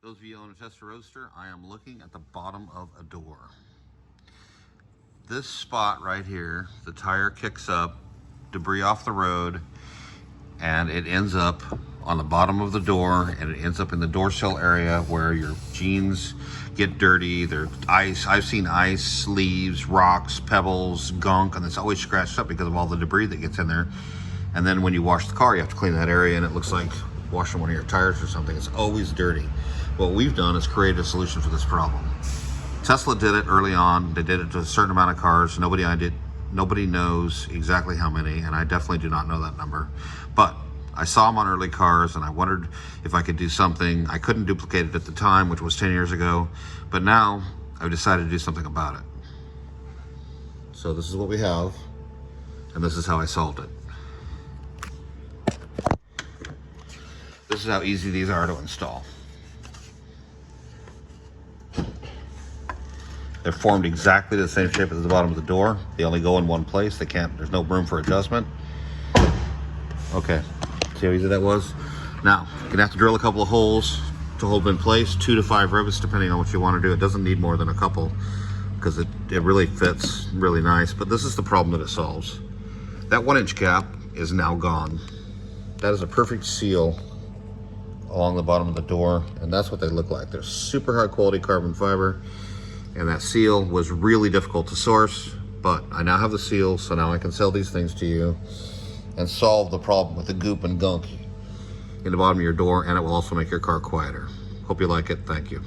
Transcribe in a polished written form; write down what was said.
Those of you on a Tesla Roadster, I am looking at the bottom of a door. This spot right here, the tire kicks up, debris off the road, and it ends up on the bottom of the door, and it ends up in the door sill area where your jeans get dirty. There's ice. I've seen ice, leaves, rocks, pebbles, gunk, and it's always scratched up because of all the debris that gets in there. And then when you wash the car, you have to clean that area, and it looks like washing one of your tires or something. It's always dirty. What we've done is create a solution for this problem. Tesla did it early on. They did it to a certain amount of cars. Nobody knows exactly how many, and I definitely do not know that number. But I saw them on early cars, and I wondered if I could do something. I couldn't duplicate it at the time, which was 10 years ago, but now I've decided to do something about it. So this is what we have, and this is how I solved it. This is how easy these are to install. They're formed exactly the same shape as the bottom of the door. They only go in one place. There's no room for adjustment. Okay, see how easy that was? Now, you're gonna have to drill a couple of holes to hold them in place, 2 to 5 rivets, depending on what you want to do. It doesn't need more than a couple because it really fits really nice, but this is the problem that it solves. That 1-inch gap is now gone. That is a perfect seal along the bottom of the door, and that's what they look like. They're super high quality carbon fiber, and that seal was really difficult to source, but I now have the seal, so now I can sell these things to you and solve the problem with the goop and gunk in the bottom of your door, and it will also make your car quieter. Hope you like it. Thank you.